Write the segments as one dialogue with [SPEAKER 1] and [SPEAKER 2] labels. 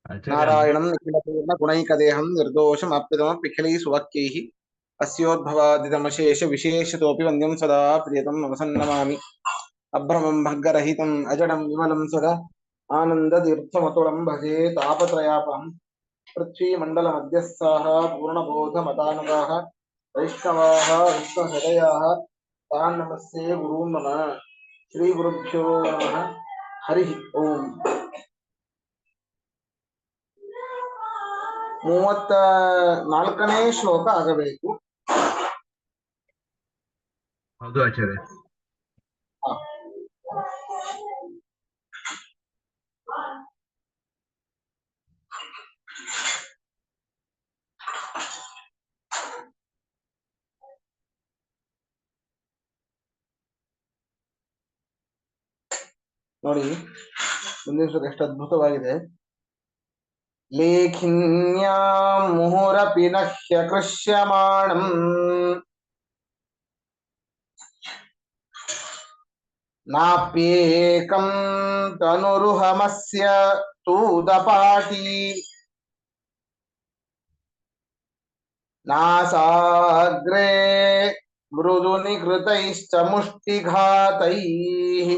[SPEAKER 1] आचार्य
[SPEAKER 2] नारायणं निखिलपूर्ण गुणैकदेहं निर्दोषमप्यतमप्यखिलैः सुवाक्यैः अस्योद्भवादितमशेष विशेषतोऽपि वन्द्यं सदा प्रियतं नमसन्नमामि अभ्रमं भग्गरहितं अजडं विमलं सदा आनन्दतीर्थमतुलं भजे तापत्रयापहं पृथ्वीमण्डलमध्यस्थाः पूर्णबोधमतानुगाः वैष्णवाः विश्वहृदयाः तान् नमस्ये गुरून् मम श्रीगुरुभ्यो नमः हरिः ओम् 34ನೇ ಶ್ಲೋಕ ಆಗಬೇಕು.
[SPEAKER 1] ಹೌದು ಆಚಾರ್ಯ.
[SPEAKER 2] ನೋಡಿ ಮುಂದಿನ ಶ್ಲೋಕ ಎಷ್ಟು ಅದ್ಭುತವಾಗಿದೆ. ಲೇಖಿನ್ಯಾಂ ಮುಹುರಪಿ ನ ಹ್ಯಕೃಷ್ಯಮಾಣಂ ನಾಪ್ಯೇಕಂ ತನುರುಹಮಸ್ಯ ತೂದಪಾಟಿ ನಾಸಾಗ್ರೇ ಮೃದು ನಿಕೃತೈಶ್ಚ ಮುಷ್ಟಿಘಾತೈಃ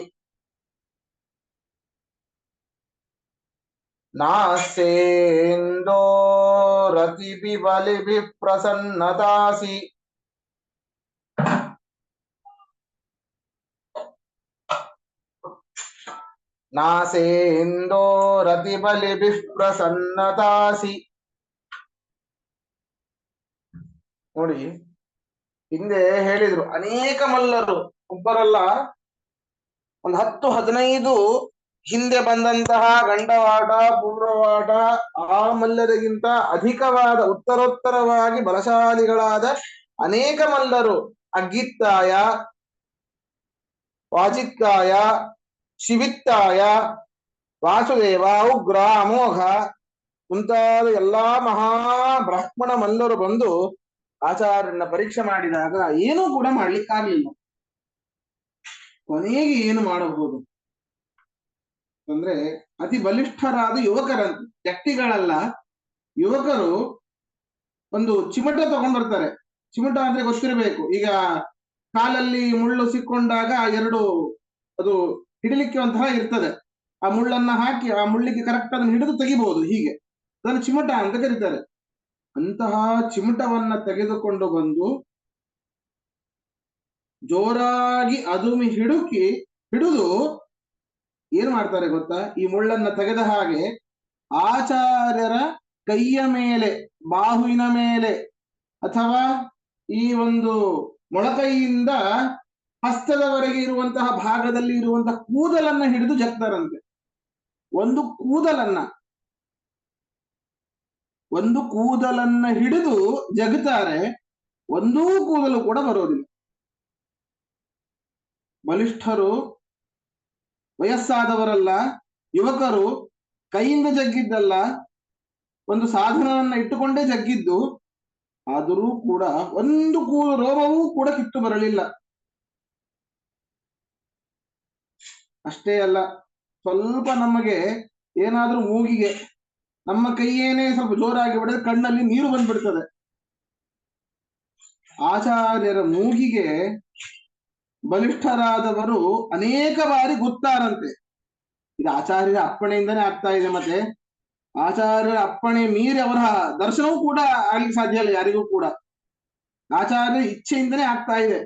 [SPEAKER 2] नास्येन्दोरतिभिबलिभिः प्रसन्नतासि नासेन्दोरतिबलिभिः प्रसन्नतासि. ನೋಡಿ ಹಿಂದೆ ಹೇಳಿದ್ರು ಅನೇಕ ಮಲ್ಲರು, ಒಬ್ಬರಲ್ಲ, ಒಂದು 10-15 ಹಿಂದೆ ಬಂದಂತಹ ಗಂಡವಾಟ ಪೂರ್ವವಾಟ ಆ ಮಲ್ಲರಿಗಿಂತ ಅಧಿಕವಾದ ಉತ್ತರೋತ್ತರವಾಗಿ ಬಲಶಾಲಿಗಳಾದ ಅನೇಕ ಮಲ್ಲರು ಅಗ್ಗಿತ್ತಾಯ, ವಾಚಿಕ್ಕಾಯ, ಶಿವಿತ್ತಾಯ, ವಾಸುದೇವ, ಉಗ್ರ, ಅಮೋಘ ಮುಂತಾದ ಎಲ್ಲಾ ಮಹಾ ಬ್ರಾಹ್ಮಣ ಮಲ್ಲರು ಬಂದು ಆಚಾರ್ಯನ ಪರೀಕ್ಷೆ ಮಾಡಿದಾಗ ಏನೂ ಕೂಡ ಮಾಡ್ಲಿಕ್ಕಾಗ್ಲಿಲ್ಲ. ಕೊನೆಗೆ ಏನು ಮಾಡಬಹುದು ಅಂದ್ರೆ ಅತಿ ಬಲಿಷ್ಠರಾದ ಯುವಕರಂತೆ, ವ್ಯಕ್ತಿಗಳಲ್ಲ, ಯುವಕರು ಒಂದು ಚಿಮಟ ತಗೊಂಡ್ಬರ್ತಾರೆ. ಚಿಮಟ ಅಂದ್ರೆ ಗೊತ್ತಿರಬೇಕು, ಈಗ ಕಾಲಲ್ಲಿ ಮುಳ್ಳು ಸಿಕ್ಕೊಂಡಾಗ ಎರಡು ಅದು ಹಿಡಿಲಿಕ್ಕೆ ಒಂಥರ ಇರ್ತದೆ, ಆ ಮುಳ್ಳನ್ನ ಹಾಕಿ ಆ ಮುಳ್ಳಿಗೆ ಕರೆಕ್ಟ್ ಅದನ್ನು ಹಿಡಿದು ತೆಗಿಬಹುದು, ಹೀಗೆ ಅದನ್ನು ಚಿಮಟ ಅಂತ ಕರೀತಾರೆ. ಅಂತಹ ಚಿಮಟವನ್ನ ತೆಗೆದುಕೊಂಡು ಬಂದು ಜೋರಾಗಿ ಅದುಮಿ ಹಿಡಿದು ಏನ್ ಮಾಡ್ತಾರೆ ಗೊತ್ತಾ, ಈ ಮುಳ್ಳನ್ನ ತೆಗೆದ ಹಾಗೆ ಆಚಾರ್ಯರ ಕೈಯ ಮೇಲೆ, ಬಾಹುವಿನ ಮೇಲೆ ಅಥವಾ ಈ ಒಂದು ಮೊಳಕೈಯಿಂದ ಹಸ್ತದವರೆಗೆ ಇರುವಂತಹ ಭಾಗದಲ್ಲಿ ಇರುವಂತಹ ಕೂದಲನ್ನ ಹಿಡಿದು ಜಗ್ತಾರಂತೆ. ಒಂದು ಕೂದಲನ್ನ ಹಿಡಿದು ಜಗ್ತಾರೆ, ಒಂದೂ ಕೂದಲು ಕೂಡ ಬರೋದಿಲ್ಲ. ಬಲಿಷ್ಠರು, ವಯಸ್ಸಾದವರಲ್ಲ, ಯುವಕರು, ಕೈಯಿಂದ ಜಗ್ಗಿದ್ದಲ್ಲ, ಒಂದು ಸಾಧನವನ್ನ ಇಟ್ಟುಕೊಂಡೇ ಜಗ್ಗಿದ್ದು, ಆದರೂ ಕೂಡ ಒಂದು ರೋಮವೂ ಕೂಡ ಕಿತ್ತು ಬರಲಿಲ್ಲ. ಅಷ್ಟೇ ಅಲ್ಲ, ಸ್ವಲ್ಪ ನಮಗೆ ಏನಾದ್ರೂ ಮೂಗಿಗೆ ನಮ್ಮ ಕೈಯೇನೇ ಸ್ವಲ್ಪ ಜೋರಾಗಿ ಬಿಡಿದ್ರೆ ಕಣ್ಣಲ್ಲಿ ನೀರು ಬಂದ್ಬಿಡ್ತದೆ. ಆಚಾರ್ಯರ ಮೂಗಿಗೆ ಬಲಿಷ್ಠರಾದವರು ಅನೇಕ ಬಾರಿ ಗೊತ್ತಾರಂತೆ. ಇದು ಆಚಾರ್ಯರ ಅಪ್ಪಣೆಯಿಂದನೇ ಆಗ್ತಾ ಇದೆ. ಮತ್ತೆ ಆಚಾರ್ಯರ ಅಪ್ಪಣೆ ಮೀರಿ ಅವರ ದರ್ಶನವೂ ಕೂಡ ಆಗ್ಲಿಕ್ಕೆ ಸಾಧ್ಯ ಇಲ್ಲ ಯಾರಿಗೂ ಕೂಡ. ಆಚಾರ್ಯರ ಇಚ್ಛೆಯಿಂದನೇ ಆಗ್ತಾ ಇದೆ.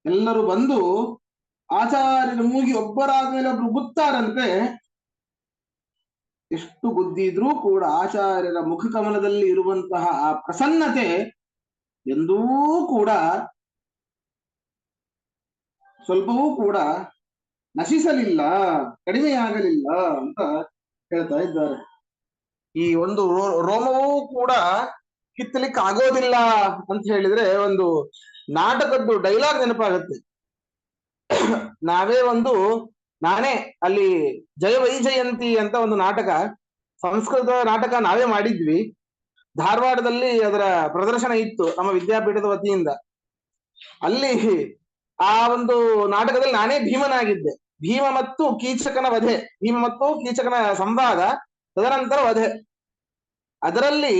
[SPEAKER 2] ಎಲ್ಲರೂ ಬಂದು ಆಚಾರ್ಯರ ಮೂಗಿ ಒಬ್ಬರಾದ ಮೇಲೆ ಒಬ್ರು ಗುತ್ತಾರಂತೆ. ಎಷ್ಟು ಗುದ್ದಿದ್ರೂ ಕೂಡ ಆಚಾರ್ಯರ ಮುಖ ಕಮಲದಲ್ಲಿ ಇರುವಂತಹ ಆ ಪ್ರಸನ್ನತೆ ಎಂದೂ ಕೂಡ ಸ್ವಲ್ಪವೂ ಕೂಡ ನಶಿಸಲಿಲ್ಲ, ಕಡಿಮೆಯಾಗಲಿಲ್ಲ ಅಂತ ಹೇಳ್ತಾ ಇದ್ದಾರೆ. ಈ ಒಂದು ರೋಮವೂ ಕೂಡ ಕಿತ್ತಲಿಕ್ಕೆ ಆಗೋದಿಲ್ಲ ಅಂತ ಹೇಳಿದ್ರೆ ಒಂದು ನಾಟಕದ್ದು ಡೈಲಾಗ್ ನೆನಪಾಗುತ್ತೆ. ನಾನೇ ಅಲ್ಲಿ ಜಯ ವೈಜಯಂತಿ ಅಂತ ಒಂದು ನಾಟಕ, ಸಂಸ್ಕೃತ ನಾಟಕ ನಾವೇ ಮಾಡಿದ್ವಿ. ಧಾರವಾಡದಲ್ಲಿ ಅದರ ಪ್ರದರ್ಶನ ಇತ್ತು ನಮ್ಮ ವಿದ್ಯಾಪೀಠದ ವತಿಯಿಂದ. ಅಲ್ಲಿ ಆ ಒಂದು ನಾಟಕದಲ್ಲಿ ನಾನೇ ಭೀಮನಾಗಿದ್ದೆ. ಭೀಮ ಮತ್ತು ಕೀಚಕನ ವಧೆ, ಭೀಮ ಮತ್ತು ಕೀಚಕನ ಸಂವಾದ ತದನಂತರ ವಧೆ. ಅದರಲ್ಲಿ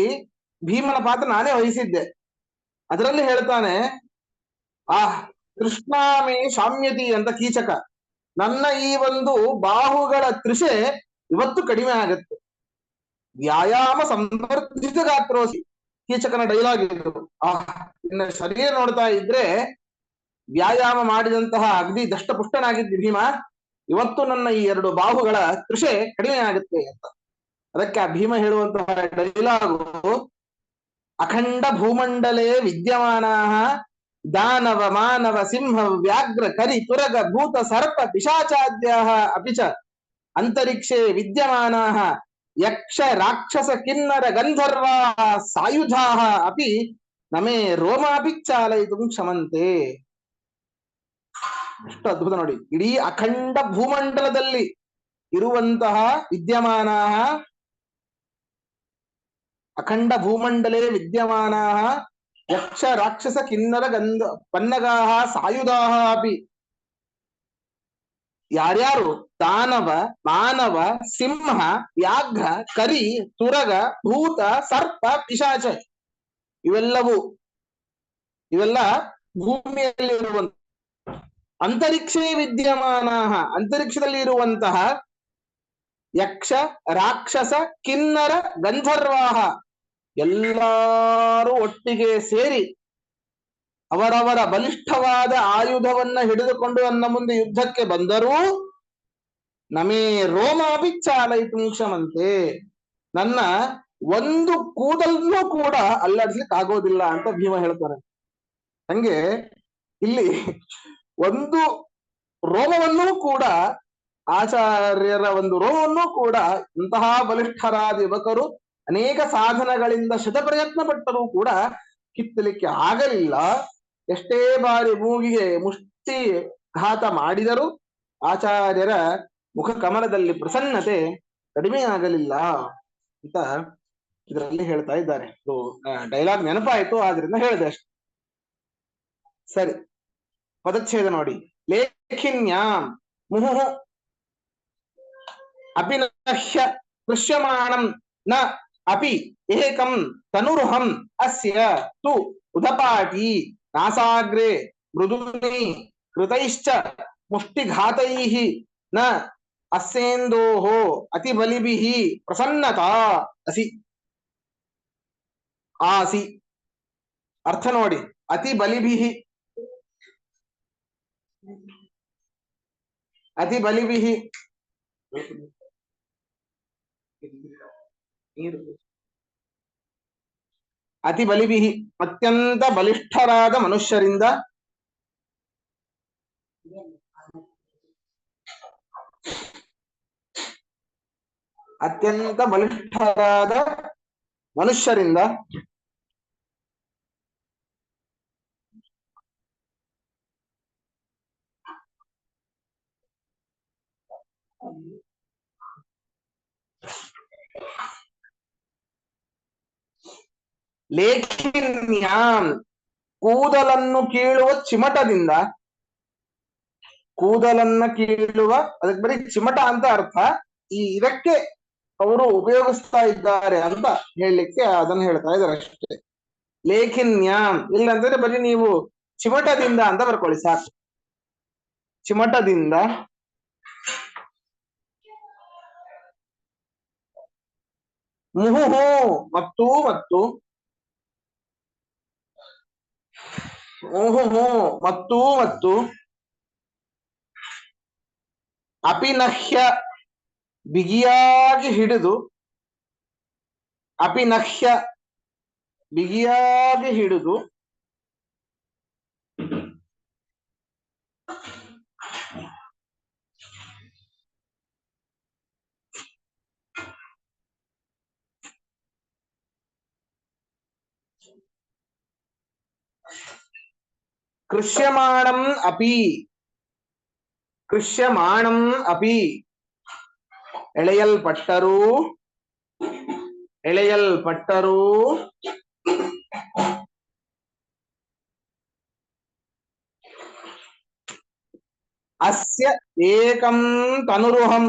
[SPEAKER 2] ಭೀಮನ ಪಾತ್ರ ನಾನೇ ವಹಿಸಿದ್ದೆ. ಅದರಲ್ಲಿ ಹೇಳ್ತಾನೆ, ಆಹ್ ಕೃಷ್ಣಾಮೇ ಶಾಮ್ಯತಿ ಅಂತ ಕೀಚಕ, ನನ್ನ ಈ ಒಂದು ಬಾಹುಗಳ ತೃಷೆ ಇವತ್ತು ಕಡಿಮೆ ಆಗತ್ತೆ. ವ್ಯಾಯಾಮ ಸಂವರ್ಧಿತ ಗಾತ್ರೋಸಿ, ಕೀಚಕನ ಡೈಲಾಗ್ ಇದು. ನಿನ್ನ ಶರೀರ ನೋಡ್ತಾ ಇದ್ರೆ ವ್ಯಾಯಾಮ ಮಾಡಿದಂತಹ ಅಗ್ದಿ ದಷ್ಟಪುಷ್ಟನಾಗಿದ್ದ ಭೀಮ, ಇವತ್ತು ನನ್ನ ಈ 2 ಬಾಹುಗಳ ತೃಷೆ ಕಡಿಮೆ ಆಗುತ್ತೆ ಅಂತ. ಅದಕ್ಕೆ ಆ ಭೀಮ ಹೇಳುವಂತಹ ಡೈಲಾಗು, ಅಖಂಡ ಭೂಮಂಡಲೇ ವಿದ್ಯಮಾನ ದಾನವ ಮಾನವ ಸಿಂಹ ವ್ಯಾಘ್ರ ಕರಿ ತುರಗ ಭೂತ ಸರ್ಪ ಪಿಶಾಚಾದ್ಯ ಅಪಿ ಚ ಅಂತರಿಕ್ಷೇ ವಿದ್ಯಮಾನ ಯಕ್ಷ ರಾಕ್ಷಸ ಕಿನ್ನರ ಗಂಧರ್ವ ಸಾಯುಧಾ ಅಪಿ ನಮೇ ರೋಮಾಪಿ ಚಾಲಯಿತು ಕ್ಷಮಂತೆ. ಎಷ್ಟು ಅದ್ಭುತ ನೋಡಿ. ಇಡೀ ಅಖಂಡ ಭೂಮಂಡಲದಲ್ಲಿ ಇರುವಂತಹ ವಿದ್ಯಮಾನ, ಅಖಂಡ ಭೂಮಂಡಲೇ ವಿದ್ಯಮಾನ ಯಕ್ಷ ರಾಕ್ಷಸ ಕಿನ್ನರ ಗಂಧ ಪನ್ನಗಾ ಸಾಯುಧಾ ಅಪಿ, ಯಾರ್ಯಾರು ದಾನವ ಮಾನವ ಸಿಂಹ ವ್ಯಾಘ್ರ ಕರಿ ತುರಗ ಭೂತ ಸರ್ಪ ಪಿಶಾಚ, ಇವೆಲ್ಲ ಭೂಮಿಯಲ್ಲಿ ಇರುವಂತ, ಅಂತರಿಕ್ಷೇ ವಿದ್ಯಮಾನ ಅಂತರಿಕ್ಷದಲ್ಲಿ ಇರುವಂತಹ ಯಕ್ಷ ರಾಕ್ಷಸ ಕಿನ್ನರ ಗಂಧರ್ವಾಹ ಎಲ್ಲರೂ ಒಟ್ಟಿಗೆ ಸೇರಿ ಅವರವರ ಬಲಿಷ್ಠವಾದ ಆಯುಧವನ್ನ ಹಿಡಿದುಕೊಂಡು ನನ್ನ ಮುಂದೆ ಯುದ್ಧಕ್ಕೆ ಬಂದರೂ ನಮೇ ರೋಮಾಪಿ ಚಾಲಯಿತು ಕ್ಷಮಂತೆ, ನನ್ನ ಒಂದು ಕೂದಲನ್ನು ಕೂಡ ಅಲ್ಲಾಡಿಸ್ಲಿಕ್ಕೆ ಆಗೋದಿಲ್ಲ ಅಂತ ಭೀಮ ಹೇಳ್ತಾರೆ. ಹಂಗೆ ಇಲ್ಲಿ ಒಂದು ರೋಮವನ್ನೂ ಕೂಡ, ಆಚಾರ್ಯರ ಒಂದು ರೋಮವನ್ನೂ ಕೂಡ ಇಂತಹ ಬಲಿಷ್ಠರಾದ ಯುವಕರು ಅನೇಕ ಸಾಧನಗಳಿಂದ ಶತಪ್ರಯತ್ನ ಪಟ್ಟರೂ ಕೂಡ ಕಿತ್ತಲಿಕ್ಕೆ ಆಗಲಿಲ್ಲ. ಎಷ್ಟೇ ಬಾರಿ ಮೂಗಿಗೆ ಮುಷ್ಟಿ ಘಾತ ಮಾಡಿದರೂ ಆಚಾರ್ಯರ ಮುಖ ಕಮಲದಲ್ಲಿ ಪ್ರಸನ್ನತೆ ಕಡಿಮೆ ಆಗಲಿಲ್ಲ ಅಂತ ಇದರಲ್ಲಿ ಹೇಳ್ತಾ ಇದ್ದಾರೆ. ಇದು ಡೈಲಾಗ್ ನೆನಪಾಯಿತು, ಆದ್ರಿಂದ ಹೇಳಿದೆ ಅಷ್ಟೆ. ಸರಿ, ಪದಚ್ಛೇದ ನೋಡಿ. ಲೇಖಿನ್ಯಾಂ ಮುಹುಃ ಅಪಿನಹ್ಯ ದೃಶ್ಯಮಾಣಂ ನ ಅಪಿ ಏಕಂ ತನುರುಹಂ ಅಸ್ಯ ತು ಉದಪಾಟಿ ನಾಸಾಗ್ರೆ ಮೃದುನಿ ಕೃತೈಶ್ಚ ಮುಷ್ಟಿಘಾತೈಃ ನ ಅಸ್ಯೇಂದೋಃ ಅತಿಬಲಿಭಿಃ ಪ್ರಸನ್ನತಾ ಅಸಿ. ಆಸಿ ಅರ್ಥ ನೋಡಿ. ಅತಿಬಲಿಭಿಃ, ಅತಿಬಲಿಭಿಃ ಅತಿಬಲಿಭಿಃ ಅತ್ಯಂತ ಬಲಿಷ್ಠರಾದ ಮನುಷ್ಯರಿಂದ, ಅತ್ಯಂತ ಬಲಿಷ್ಠರಾದ ಮನುಷ್ಯರಿಂದ ಲೇಖಿನ್ಯಾಂ ಕೂದಲನ್ನು ಕೀಳುವ ಚಿಮಟದಿಂದ, ಕೂದಲನ್ನ ಕೀಳುವ, ಅದಕ್ಕೆ ಬರೀ ಚಿಮಟ ಅಂತ ಅರ್ಥ, ಇದಕ್ಕೆ ಅವರು ಉಪಯೋಗಿಸ್ತಾ ಇದ್ದಾರೆ ಅಂತ ಹೇಳಲಿಕ್ಕೆ ಅದನ್ನು ಹೇಳ್ತಾ ಇದ್ದಾರೆ ಅಷ್ಟೇ. ಲೇಖಿನ್ಯಾಂ ಇಲ್ಲಂದ್ರೆ ಬರೀ ನೀವು ಚಿಮಟದಿಂದ ಅಂತ ಬರ್ಕೊಳ್ಳಿ ಸಾಕು. ಚಿಮಟದಿಂದ ಮುಹುಹು ಮತ್ತು ಮುಹುಹು ಮತ್ತು ಅಪಿನಹ್ಯ ಬಿಗಿಯಾಗಿ ಹಿಡಿದು, ಅಪಿನಹ್ಯ ಬಿಗಿಯಾಗಿ ಹಿಡಿದು ಕೃಷ್ಯಮಾಣಂ ಅಪಿ, ಕೃಷ್ಯಮಾಣಂ ಅಪಿ ಎಳೆಯಲ್ಪಟ್ಟರೂ ಅಸ್ಯ ಏಕಂ ತನುರುಹಂ,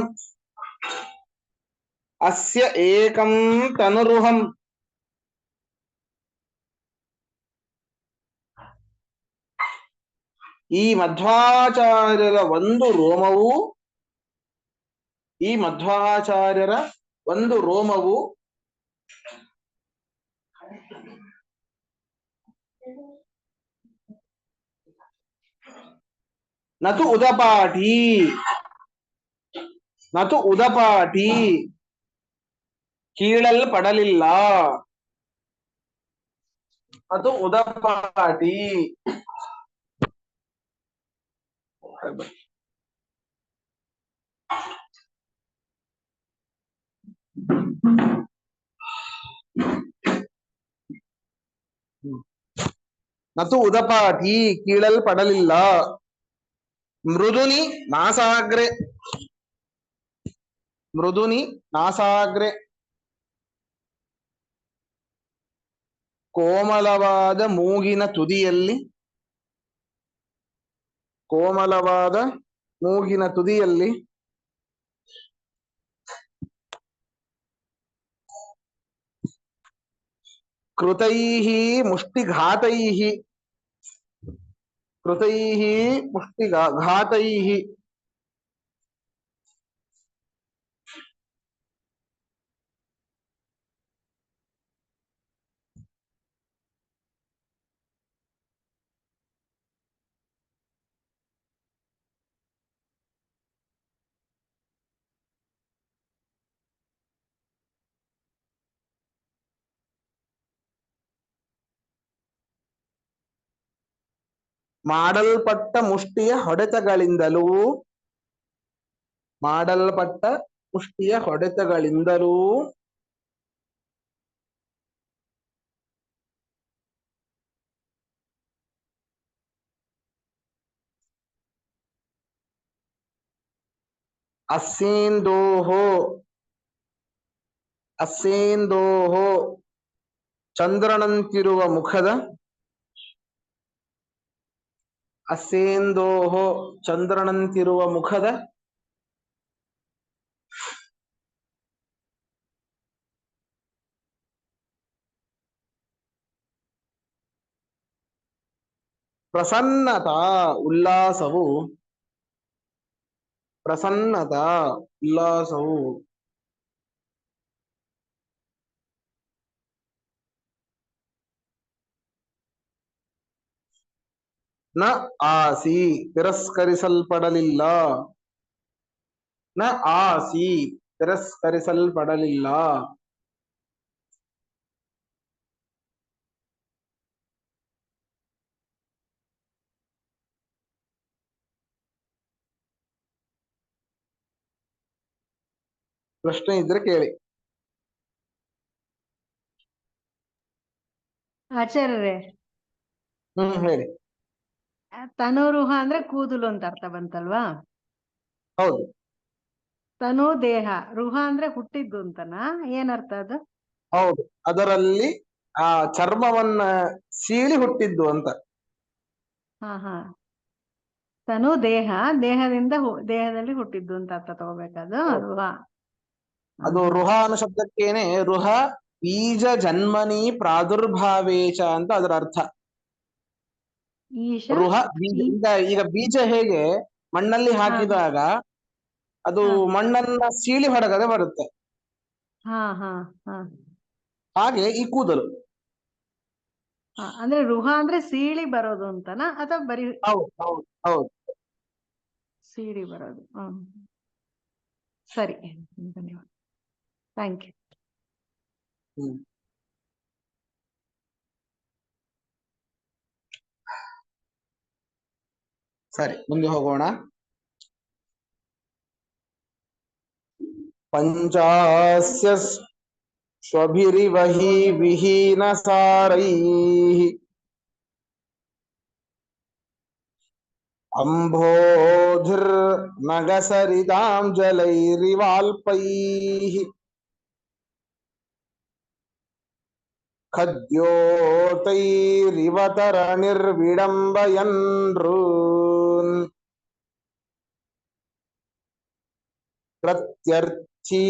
[SPEAKER 2] ಅಸ್ಯ ಏಕಂ ತನುರುಹಂ. ಈ ಮಧ್ವಾಚಾರ್ಯರ ಒಂದು ರೋಮವು, ಈ ಮಧ್ವಾಚಾರ್ಯರ ಒಂದು ರೋಮವು ನತು ಉದಪಾಟಿ, ನತು ಉದಪಾಟಿ ಕೀಳಲ್ಪಡಲಿಲ್ಲ. ಅದು ಉದಪಾಟಿ. ನತು ಉದಪಾಟಿ ಕೀಳಲ್ಪಡಲಿಲ್ಲ. ಮೃದುನಿ ನಾಸಾಗ್ರೆ, ಮೃದುನಿ ನಾಸಾಗ್ರೆ ಕೋಮಲವಾದ ಮೂಗಿನ ತುದಿಯಲ್ಲಿ, ಕೋಮಲವಾದ ಮೂಗಿನ ತುದಿಯಲ್ಲಿ ಕೃತೈಃ ಮುಷ್ಟಿಘಾತೈಃ, ಕೃತೈಃ ಮುಷ್ಟಿಘಾತೈಃ ಮಾಡಲ್ಪಟ್ಟ ಮುಷ್ಟಿಯ ಹೊಡೆತಗಳಿಂದಲೂ, ಮಾಡಲ್ಪಟ್ಟ ಮುಷ್ಟಿಯ ಹೊಡೆತಗಳಿಂದಲೂ ಅಸ್ಸೇಂದೋಹೋ, ಅಸ್ಸೇಂದೋಹೋ ಚಂದ್ರನಂತಿರುವ ಮುಖದ, ಅಸ್ಸೇಂದೋಹೋ ಚಂದ್ರನಂತಿರುವ ಮುಖದ ಪ್ರಸನ್ನತಾ ಉಲ್ಲಾಸವು, ಪ್ರಸನ್ನತಾ ಉಲ್ಲಾಸವು ನ ಆಸಿ ತಿರಸ್ಕರಿಸಲ್ಪಡಲಿಲ್ಲ, ನ ಆಸಿ ತಿರಸ್ಕರಿಸಲ್ಪಡಲಿಲ್ಲ. ಪ್ರಶ್ನೆ ಇದ್ರೆ ಕೇಳಿ.
[SPEAKER 3] ಆಚಾರ್ಯರೇ,
[SPEAKER 2] ಹೇಳಿ.
[SPEAKER 3] ತನುರುಹ ಅಂದ್ರೆ ಕೂದಲು ಅಂತ ಅರ್ಥ ಬಂತಲ್ವಾ?
[SPEAKER 2] ಹೌದು.
[SPEAKER 3] ತನು ದೇಹ, ರುಹ ಅಂದ್ರೆ ಹುಟ್ಟಿದ್ದು ಅಂತನಾ? ಏನರ್ಥ ಅದು?
[SPEAKER 2] ಹೌದು, ಅದರಲ್ಲಿ ಆ ಚರ್ಮವನ್ನ ಸೀಳಿ ಹುಟ್ಟಿದ್ದು ಅಂತ.
[SPEAKER 3] ಹಾ ಹಾ. ತನು ದೇಹ, ದೇಹದಿಂದ ದೇಹದಲ್ಲಿ ಹುಟ್ಟಿದ್ದು ಅಂತ ಅರ್ಥ ತಗೋಬೇಕಾದು ರುಹ.
[SPEAKER 2] ಅದು ರುಹ ಅನ್ನೋ ಶಬ್ದಕ್ಕೇನೆ ರುಹ ಬೀಜ ಜನ್ಮನಿ ಪ್ರಾದುರ್ಭಾವೇಚ ಅಂತ ಅದರ ಅರ್ಥ.
[SPEAKER 3] ಈಶ
[SPEAKER 2] ರುಹ ಬೀಜ, ಈಗ ಬೀಜ ಹೇಗೆ ಮಣ್ಣಲ್ಲಿ ಹಾಕಿದಾಗ ಅದು ಮಣ್ಣನ್ನ ಸೀಳಿ ಹೊರಗಡೆ ಬರುತ್ತೆ,
[SPEAKER 3] ಹಾ ಹಾ ಹಾ.
[SPEAKER 2] ಹಾಗೆ ಈ ಕೂದಲು.
[SPEAKER 3] ಅಂದ್ರೆ ರುಹ ಅಂದ್ರೆ ಸೀಳಿ ಬರೋದು ಅಂತನಾ ಅಥವಾ ಬರೀ?
[SPEAKER 2] ಹೌದು ಹೌದು ಹೌದು,
[SPEAKER 3] ಸೀಳಿ ಬರೋದು. ಸರಿ, ಧನ್ಯವಾದ, ಥ್ಯಾಂಕ್ ಯು.
[SPEAKER 2] ಸರಿ, ಮುಂದೆ ಹೋಗೋಣ. ಪಂಚಾಸ್ಯ ಸ್ವಭಿರಿವಹಿ ವಿಹೀನ ಸಾರೈಃ ಅಂಬೋಧಿರ್ ನಗಸರಿತಾಂ ಜಲೈರಿವಾಲ್ಪೈಃ ಖದ್ಯೋತೈರಿವತರಣಿರ್ವಿಡಂಬಯನ್ೃನ್
[SPEAKER 4] ಛೀ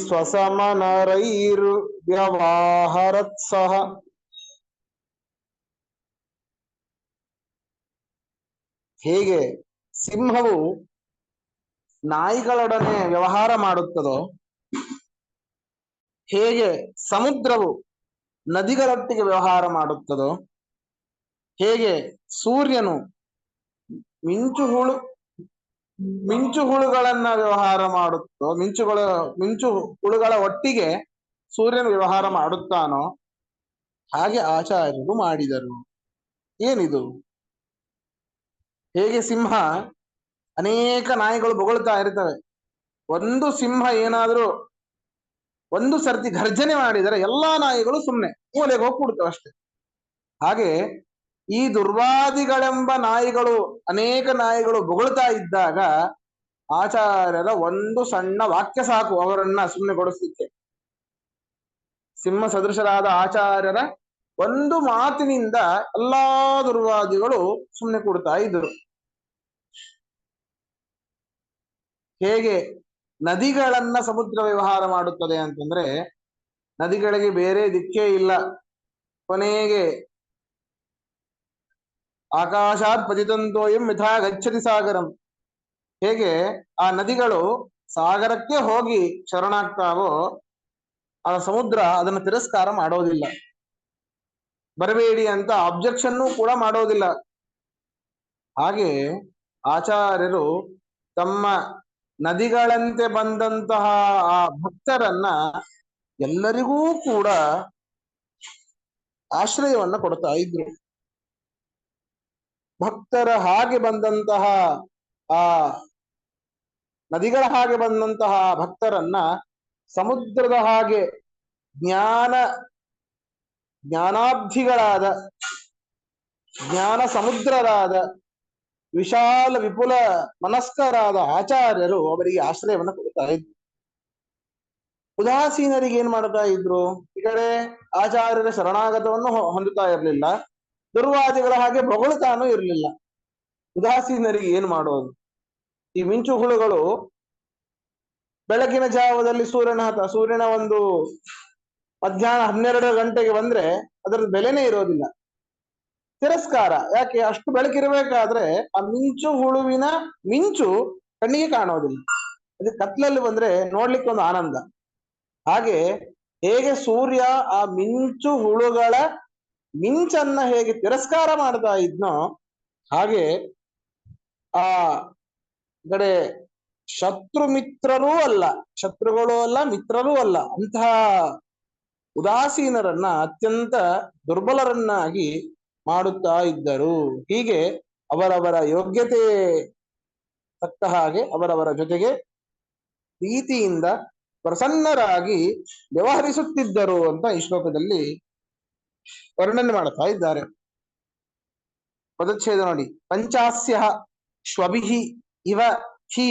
[SPEAKER 4] ಸ್ವಸಮನರೈರ್ವ್ಯವಹಾರತ್ ಸಹ. ಹೇಗೆ ಸಿಂಹವು ನಾಯಿಗಳೊಡನೆ ವ್ಯವಹಾರ ಮಾಡುತ್ತದೋ, ಹೇಗೆ ಸಮುದ್ರವು ನದಿಗಳೊಟ್ಟಿಗೆ ವ್ಯವಹಾರ ಮಾಡುತ್ತದೋ, ಹೇಗೆ ಸೂರ್ಯನು ಮಿಂಚು ಹುಳುಗಳನ್ನ ವ್ಯವಹಾರ ಮಾಡುತ್ತೋ, ಮಿಂಚು ಹುಳುಗಳ ಒಟ್ಟಿಗೆ ಸೂರ್ಯನು ವ್ಯವಹಾರ ಮಾಡುತ್ತಾನೋ, ಹಾಗೆ ಆಚಾರ್ಯರು ಮಾಡಿದರು. ಏನಿದು? ಹೇಗೆ ಸಿಂಹ ಅನೇಕ ನಾಯಿಗಳು ಬೊಗಳ್ತಾ ಇರ್ತವೆ, ಒಂದು ಸಿಂಹ ಏನಾದ್ರೂ ಒಂದು ಸರ್ತಿ ಘರ್ಜನೆ ಮಾಡಿದರೆ ಎಲ್ಲಾ ನಾಯಿಗಳು ಸುಮ್ಮನೆ ಮೂಲೆಗೆ ಹೋಗಿ ಕೂಡ್ತವೆ ಅಷ್ಟೆ. ಹಾಗೆ ಈ ದುರ್ವಾದಿಗಳೆಂಬ ನಾಯಿಗಳು, ಅನೇಕ ನಾಯಿಗಳು ಬೊಗಳ್ತಾ ಇದ್ದಾಗ ಆಚಾರ್ಯರ ಒಂದು ಸಣ್ಣ ವಾಕ್ಯ ಸಾಕು ಅವರನ್ನ ಸುಮ್ಮನೆ ಗೊಳಿಸ್ಲಿಕ್ಕೆ. ಸಿಂಹ ಸದೃಶರಾದ ಆಚಾರ್ಯರ ಒಂದು ಮಾತಿನಿಂದ ಎಲ್ಲಾ ದುರ್ವಾದಿಗಳು ಸುಮ್ಮನೆ ಕೂಡ್ತಾ ಇದ್ರು. ಹೇಗೆ ನದಿಗಳನ್ನ ಸಮುದ್ರ ವ್ಯವಹಾರ ಮಾಡುತ್ತದೆ ಅಂತಂದ್ರೆ, ನದಿಗಳಿಗೆ ಬೇರೆ ದಿಕ್ಕೇ ಇಲ್ಲ, ಕೊನೆಗೆ ಆಕಾಶಾತ್ ಪತಿತಂತೋಯಂ ಯಥಾ ಗಚ್ಚತಿ ಸಾಗರಂ. ಹೇಗೆ ಆ ನದಿಗಳು ಸಾಗರಕ್ಕೆ ಹೋಗಿ ಶರಣಾಗ್ತಾವೋ, ಆ ಸಮುದ್ರ ಅದನ್ನು ತಿರಸ್ಕಾರ ಮಾಡೋದಿಲ್ಲ, ಬರಬೇಡಿ ಅಂತ ಅಬ್ಜೆಕ್ಷನ್ನು ಕೂಡ ಮಾಡೋದಿಲ್ಲ. ಹಾಗೆ ಆಚಾರ್ಯರು ತಮ್ಮ ನದಿಗಳಂತೆ ಬಂದಂತಹ ಆ ಭಕ್ತರನ್ನ ಎಲ್ಲರಿಗೂ ಕೂಡ ಆಶ್ರಯವನ್ನ ಕೊಡ್ತಾ ಇದ್ರು. ಭಕ್ತರ ಹಾಗೆ ಬಂದಂತಹ ಆ ನದಿಗಳ ಹಾಗೆ ಬಂದಂತಹ ಭಕ್ತರನ್ನ ಸಮುದ್ರದ ಹಾಗೆ ಜ್ಞಾನಾಬ್ಧಿಗಳಾದ, ಜ್ಞಾನ ಸಮುದ್ರರಾದ, ವಿಶಾಲ ವಿಪುಲ ಮನಸ್ಕರಾದ ಆಚಾರ್ಯರು ಅವರಿಗೆ ಆಶ್ರಯವನ್ನು ಕೊಡ್ತಾ ಇದ್ರು. ಉದಾಸೀನರಿಗೆ ಏನ್ ಮಾಡ್ತಾ ಇದ್ರು? ಈ ಕಡೆ ಆಚಾರ್ಯರ ಶರಣಾಗತವನ್ನು ಹೊಂದುತ್ತಾ ಇರಲಿಲ್ಲ, ದುರ್ವಾದಿಗಳ ಹಾಗೆ ಬೊಗಳುತ್ತಾನೂ ಇರಲಿಲ್ಲ. ಉದಾಸೀನರಿಗೆ ಏನ್ ಮಾಡೋದು? ಈ ಮಿಂಚು ಹುಳುಗಳು ಬೆಳಗಿನ ಜಾವದಲ್ಲಿ ಸೂರ್ಯನ ಒಂದು ಮಧ್ಯಾಹ್ನ 12 ಗಂಟೆಗೆ ಬಂದ್ರೆ ಅದರ ಬೆಲೆನೇ ಇರೋದಿಲ್ಲ, ತಿರಸ್ಕಾರ. ಯಾಕೆ? ಅಷ್ಟು ಬೆಳಕಿರಬೇಕಾದ್ರೆ ಆ ಮಿಂಚು ಹುಳುವಿನ ಮಿಂಚು ಕಣ್ಣಿಗೆ ಕಾಣೋದಿಲ್ಲ, ಅದು ಕತ್ಲಲ್ಲಿ ಬಂದ್ರೆ ನೋಡ್ಲಿಕ್ಕೆ ಒಂದು ಆನಂದ. ಹಾಗೆ ಹೇಗೆ ಸೂರ್ಯ ಆ ಮಿಂಚು ಹುಳುಗಳ ಮಿಂಚನ್ನ ಹೇಗೆ ತಿರಸ್ಕಾರ ಮಾಡ್ತಾ ಇದ್ನೋ, ಹಾಗೆ ಆ ಕಡೆ ಶತ್ರುಗಳೂ ಅಲ್ಲ ಮಿತ್ರರೂ ಅಲ್ಲ ಅಂತಹ ಉದಾಸೀನರನ್ನ ಅತ್ಯಂತ ದುರ್ಬಲರನ್ನಾಗಿ ಮಾಡುತ್ತಾ ಇದ್ದರು. ಹೀಗೆ ಅವರವರ ಯೋಗ್ಯತೆ ತಕ್ಕ ಹಾಗೆ ಅವರವರ ಜೊತೆಗೆ ಪ್ರೀತಿಯಿಂದ ಪ್ರಸನ್ನರಾಗಿ ವ್ಯವಹರಿಸುತ್ತಿದ್ದರು ಅಂತ ಈ ಶ್ಲೋಕದಲ್ಲಿ ವರ್ಣನೆ ಮಾಡ್ತಾ ಇದ್ದಾರೆ. ಪದಚ್ಛೇದ ನೋಡಿ. ಪಂಚಾಸ್ಯ ಶ್ವಭಿಹಿ ಇವ ಹಿ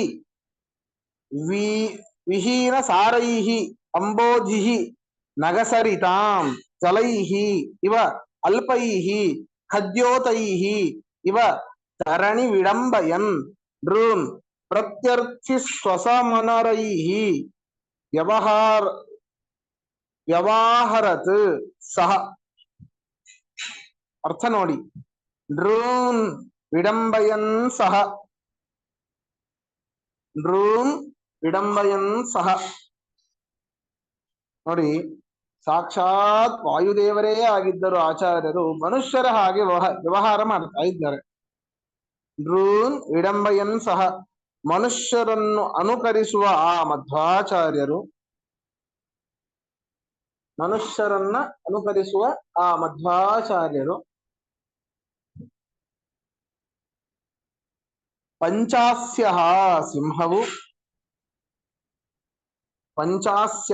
[SPEAKER 4] ವಿಹೀನ ಸಾರೈಹಿ ಅಂಬೋಧಿಹಿ ನಗಸರಿತಾಂ ಜಲೈಹಿ ಇವ ಅಲ್ಪೈಹಿ ಖದ್ಯೋತೈಹಿ ಇವ ತರಣಿ ವಿಡಂಬಯನ್ ನೃನ್ ಪ್ರತ್ಯರ್ಥಿ ಸ್ವಸಮನರೈಹಿ ವ್ಯವಹಾರತ್ ಸಹ. ಅರ್ಥ ನೋಡಿ. ನೃನ್ ವಿಡಂಬಯನ್ ಸಹ, ನೃನ್ ವಿಡಂಬಯನ್ ಸಹ. ನೋಡಿ, ಸಾಕ್ಷಾತ್ ವಾಯುದೇವರೇ ಆಗಿದ್ದರು ಆಚಾರ್ಯರು, ಮನುಷ್ಯರ ಹಾಗೆ ವ್ಯವಹಾರ ಮಾಡ್ತಾ ಇದ್ದಾರೆ. ನೃನ್ ವಿಡಂಬಯನ್ ಸಹ, ಮನುಷ್ಯರನ್ನು ಅನುಕರಿಸುವ ಆ ಮಧ್ವಾಚಾರ್ಯರು, ಮನುಷ್ಯರನ್ನ ಅನುಕರಿಸುವ ಆ ಮಧ್ವಾಚಾರ್ಯರು ಪಂಚಾಸ್ಯ ಸಿಂಹವು, ಪಂಚಾಸ್ಯ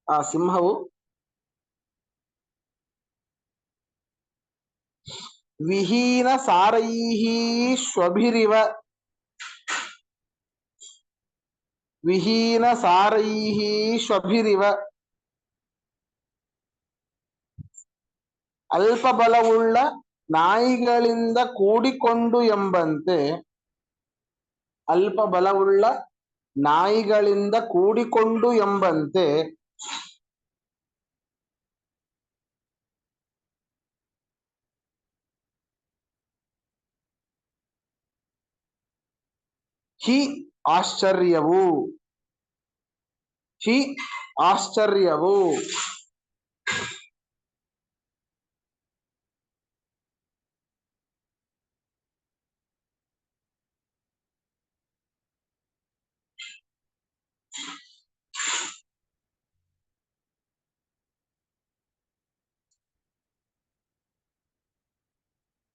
[SPEAKER 4] ಆ ಸಿಂಹವು ವಿಹೀನ ಸಾರೈಹಿ ಶ್ವಭಿರಿವ, ವಿಹೀನ ಸಾರೈಹಿ ಶ್ವಭಿರಿವ, ಅಲ್ಪ ಬಲವುಳ್ಳ ನಾಯಿಗಳಿಂದ ಕೂಡಿಕೊಂಡು ಎಂಬಂತೆ, ಅಲ್ಪ ಬಲವುಳ್ಳ ನಾಯಿಗಳಿಂದ ಕೂಡಿಕೊಂಡು ಎಂಬಂತೆ ಹಿ ಆಶ್ಚರ್ಯವು ಹಿ ಆಶ್ಚರ್ಯವು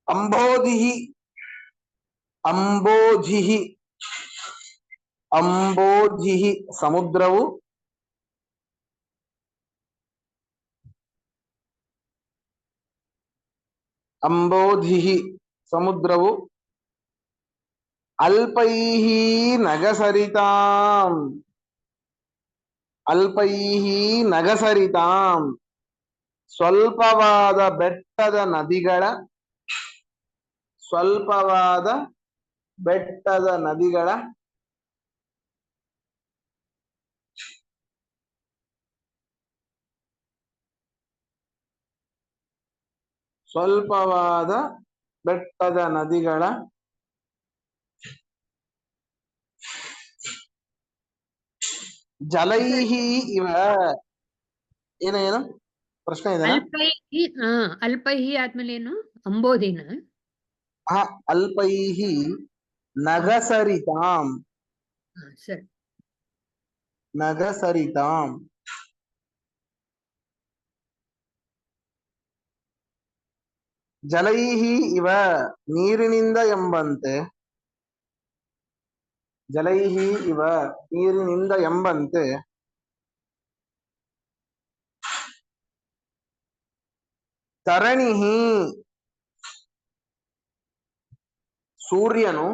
[SPEAKER 4] ಅಂಬೋಧಿಹಿ ಅಂಬೋಧಿಹಿ ಅಂಬೋಧಿಹಿ ಸಮುದ್ರವು ಅಂಬೋಧಿಹಿ ಸಮುದ್ರವು ಅಲ್ಪೈಹಿ ನಗಸರಿತಾಂ ಅಲ್ಪೈಹಿ ನಗಸರಿತಾಂ ಸ್ವಲ್ಪವಾದ ಬೆಟ್ಟದ ನದಿಗಳ ಸ್ವಲ್ಪವಾದ ಬೆಟ್ಟದ ನದಿಗಳ ಸ್ವಲ್ಪವಾದ ಬೆಟ್ಟದ ನದಿಗಳ ಜಲೈಹಿ ಇವ ಏನು ಪ್ರಶ್ನೆ ಇದೆ
[SPEAKER 5] ಅಲ್ಪೈಹಿ ಅಲ್ಪೈಹಿ ಆದ್ಮೇಲೆ ಏನು ಅಂಬೋಧಿನ
[SPEAKER 4] ಅಲ್ಪೈಹಿ ನಗಸರಿತಾಂ
[SPEAKER 5] ಸರಿ
[SPEAKER 4] ನಗಸರಿತಾಂ ಜಲೈಹಿ ಇವ ನೀರಿನಿಂದ ಎಂಬಂತೆ ಜಲೈಹಿ ಇವ ನೀರಿನಿಂದ ಎಂಬಂತೆ ತರಣಿಹಿ ಸೂರ್ಯನು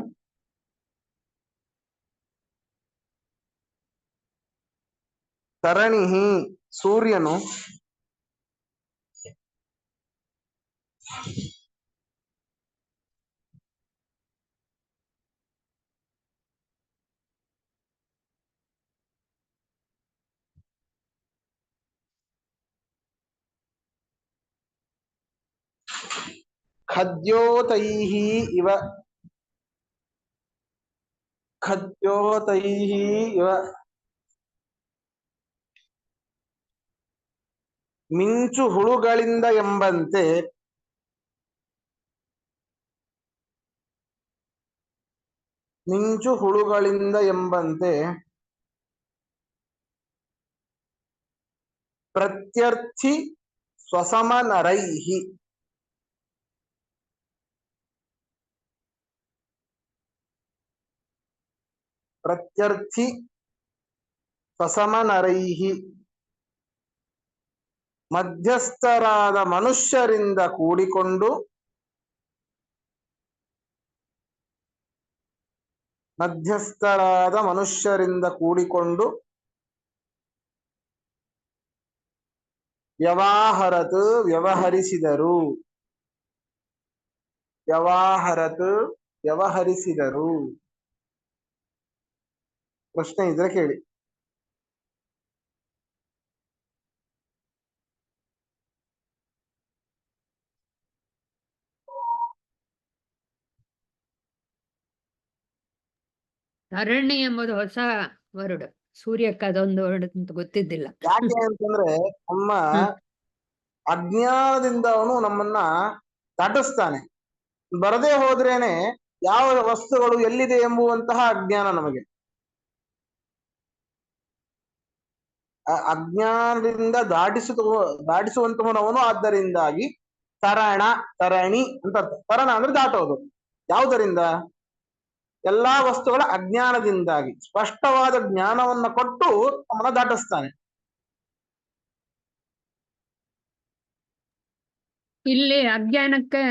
[SPEAKER 4] ತರಣಿಹಿ ಸೂರ್ಯನು ಖದ್ಯೋತೈಹಿ ಇವ ಖದ್ಯೋತೈಹಿ ಇವ ಮಿಂಚು ಹುಳುಗಳಿಂದ ಎಂಬಂತೆ ಮಿಂಚು ಹುಳುಗಳಿಂದ ಎಂಬಂತೆ ಪ್ರತ್ಯರ್ಥಿ ಸ್ವಸಮನರೈಹಿ ಪ್ರತ್ಯರ್ಥಿ ಸ್ವಸಮನರೈಹಿ ಮಧ್ಯಸ್ಥರಾದ ಮನುಷ್ಯರಿಂದ ಕೂಡಿಕೊಂಡು ಮಧ್ಯಸ್ಥರಾದ ಮನುಷ್ಯರಿಂದ ಕೂಡಿಕೊಂಡು ವ್ಯವಹರತ್ ವ್ಯವಹರಿಸಿದರು ವ್ಯವಹರತ್ ವ್ಯವಹರಿಸಿದರು ಪ್ರಶ್ನೆ ಇದ್ರೆ ಕೇಳಿ
[SPEAKER 5] ತರಣಿ ಎಂಬುದು ಹೊಸ ವರ್ಡ್ ಸೂರ್ಯಕ್ಕೆ ಅದೊಂದು ವರ್ಡ್ ಅಂತ ಗೊತ್ತಿದ್ದಿಲ್ಲ
[SPEAKER 4] ಯಾಕೆ ಅಂತಂದ್ರೆ ನಮ್ಮ ಅಜ್ಞಾನದಿಂದ ಅವನು ನಮ್ಮನ್ನ ದಾಟಿಸ್ತಾನೆ ಬರದೇ ಹೋದ್ರೇನೆ ಯಾವ ವಸ್ತುಗಳು ಎಲ್ಲಿದೆ ಎಂಬುವಂತಹ ಅಜ್ಞಾನ ನಮಗೆ ಅಜ್ಞಾನದಿಂದ ದಾಟಿಸುವಂತವನವನು ಆದ್ದರಿಂದಾಗಿ ತರಣಿ ಅಂತ ತರಣ ಅಂದ್ರೆ ದಾಟೋದು ಯಾವುದರಿಂದ ಎಲ್ಲಾ ವಸ್ತುಗಳ ಅಜ್ಞಾನದಿಂದಾಗಿ ಸ್ಪಷ್ಟವಾದ ಜ್ಞಾನವನ್ನ ಕೊಟ್ಟು ನಮ್ಮನ್ನ ದಾಟಿಸ್ತಾನೆ
[SPEAKER 5] ಇಲ್ಲಿ ಅಜ್ಞಾನಕ್ಕೆ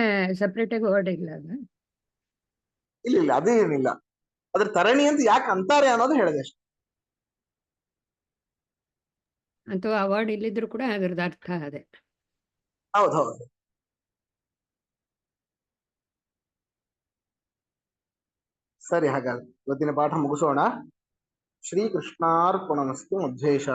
[SPEAKER 5] ಸಪ್ರೇಟ್ ಆಗಿ ವರ್ಡ್ ಇಲ್ಲ ಅದು
[SPEAKER 4] ಇಲ್ಲ ಅದೇನಿಲ್ಲ ಅದ್ರ ತರಣಿ ಅಂತ ಯಾಕೆ ಅಂತಾರೆ ಅನ್ನೋದು ಹೇಳಿದೆ ಅಷ್ಟೆ
[SPEAKER 5] ಅಥವಾ ಆ ವರ್ಡ್ ಇಲ್ಲಿದ್ರು ಕೂಡ ಅದ್ರದ್ದು ಅರ್ಥ ಅದೇ
[SPEAKER 4] ಹೌದು ಸರಿ ಹಾಗಾದ್ರೆ ಇವತ್ತಿನ ಪಾಠ ಮುಗಿಸೋಣ ಶ್ರೀಕೃಷ್ಣಾರ್ಪಣಮಸ್ತು ಮಧ್ವೇಶ